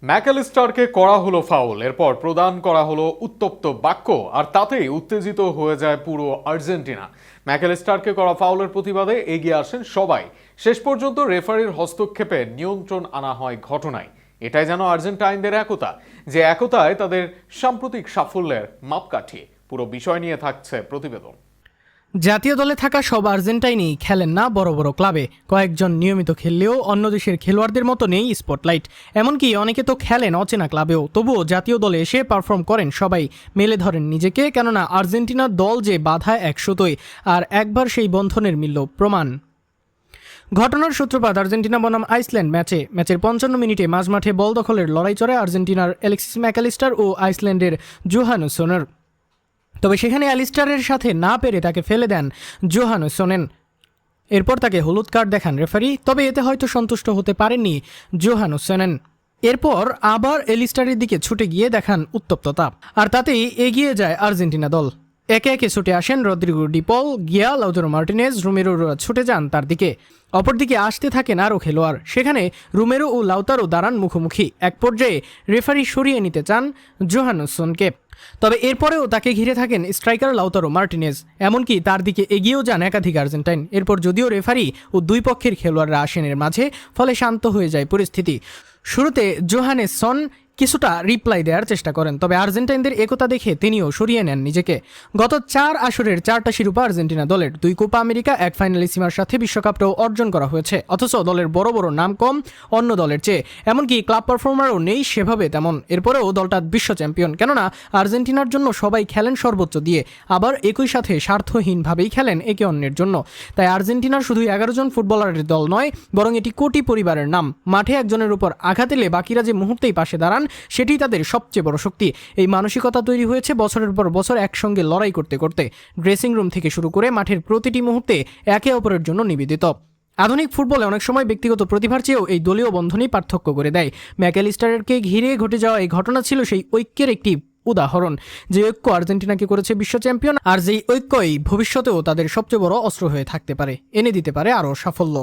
ম্যাকঅ্যালিস্টারকে করা হলো ফাউল, এরপর প্রদান করা হলো উত্তপ্ত বাক্য, আর তাতেই উত্তেজিত হয়ে যায় পুরো আর্জেন্টিনা। ম্যাকঅ্যালিস্টারকে করা ফাউলের প্রতিবাদে এগিয়ে আসেন সবাই। শেষ পর্যন্ত রেফারির হস্তক্ষেপে নিয়ন্ত্রণ আনা হয় ঘটনায়। এটাই যেন আর্জেন্টাইনদের একতা, যে একতায় তাদের সাম্প্রতিক সাফল্যের মাপকাঠি। পুরো বিষয় নিয়ে থাকছে প্রতিবেদন। জাতীয় দলে থাকা সব আর্জেন্টাইনই খেলেন না বড় বড় ক্লাবে। কয়েকজন নিয়মিত খেললেও অন্য দেশের খেলোয়াড়দের মতো নেই স্পটলাইট। এমনকি অনেকে তো খেলেন অচেনা ক্লাবেও, তবুও জাতীয় দলে এসে পারফর্ম করেন সবাই। মেলে ধরেন নিজেকে, কেননা আর্জেন্টিনার দল যে বাধা একশোতই, আর একবার সেই বন্ধনের মিলল প্রমাণ। ঘটনার সূত্রপাত আর্জেন্টিনা বনাম আইসল্যান্ড ম্যাচের 55 মিনিটে মাঝমাঠে বল দখলের লড়াই চড়ে আর্জেন্টিনার অ্যালেক্সিস ম্যাকঅ্যালিস্টার ও আইসল্যান্ডের জোহানসনের। তবে সেখানে অ্যালিস্টারের সাথে না পেরে তাকে ফেলে দেন জোহানসন। এরপর তাকে হলুদ কার্ড দেখান রেফারি, তবে এতে হয়তো সন্তুষ্ট হতে পারেননি জোহানসন। এরপর আবার অ্যালিস্টারের দিকে ছুটে গিয়ে দেখান উত্তপ্ততা, আর তাতেই এগিয়ে যায় আর্জেন্টিনা দল। একে একে ছুটে আসেন রদ্রিগো ডি পল, গিয়া, লাউতারো মার্টিনেজ, রোমেরোরা ছুটে যান তার দিকে। অপরদিকে আসতে থাকেন আরও খেলোয়াড়। সেখানে রোমেরো ও লাউতারো দাঁড়ান মুখোমুখি। এক পর্যায়ে রেফারি সরিয়ে নিতে চান জোহানসনকে, তবে এরপরেও তাকে ঘিরে থাকেন স্ট্রাইকার লাউতারো মার্টিনেজ। এমনকি তার দিকে এগিয়েও যান একাধিক আর্জেন্টাইন। এরপর যদিও রেফারি ও দুই পক্ষের খেলোয়াড়রা আসেন এর মাঝে, ফলে শান্ত হয়ে যায় পরিস্থিতি। শুরুতে জোহানসন কিছুটা রিপ্লাই দেওয়ার চেষ্টা করেন, তবে আর্জেন্টাইনদের একতা দেখে তিনিও সরিয়ে নেন নিজেকে। গত 4 আসরের 4টা শিরোপা আর্জেন্টিনা দলের, 2 কোপা আমেরিকা, 1 ফাইনালিসিমার সাথে বিশ্বকাপটাও অর্জন করা হয়েছে। অথচ দলের বড় বড় নাম কম অন্য দলের চেয়ে, এমনকি ক্লাব পারফর্মারও নেই সেভাবে তেমন। এরপরেও দলটা বিশ্ব চ্যাম্পিয়ন, কেননা আর্জেন্টিনার জন্য সবাই খেলেন সর্বোচ্চ দিয়ে, আবার একই সাথে স্বার্থহীনভাবেই খেলেন একে অন্যের জন্য। তাই আর্জেন্টিনার শুধু 11 জন ফুটবলারের দল নয়, বরং এটি কোটি পরিবারের নাম। মাঠে একজনের উপর আঘাত এলে বাকিরা যে মুহূর্তেই পাশে দাঁড়ান, সেটি তাদের সবচেয়ে বড় শক্তি। এই মানসিকতা তৈরি হয়েছে বছরের পর বছর একসঙ্গে লড়াই করতে করতে। ড্রেসিং রুম থেকে শুরু করে মাঠের প্রতিটি মুহূর্তে একে অপরের জন্য নিবেদিত। আধুনিক ফুটবলে অনেক সময় ব্যক্তিগত প্রতিভার চেয়েও এই দলীয় বন্ধনই পার্থক্য করে দেয়। ম্যাকঅ্যালিস্টারকে ঘিরে ঘটে যাওয়া এই ঘটনা ছিল সেই ঐক্যের একটি উদাহরণ, যে ঐক্য আর্জেন্টিনাকে করেছে বিশ্ব চ্যাম্পিয়ন, আর যেই ঐক্যই ভবিষ্যতেও তাদের সবচেয়ে বড় অস্ত্র হয়ে থাকতে পারে, এনে দিতে পারে আরও সাফল্য।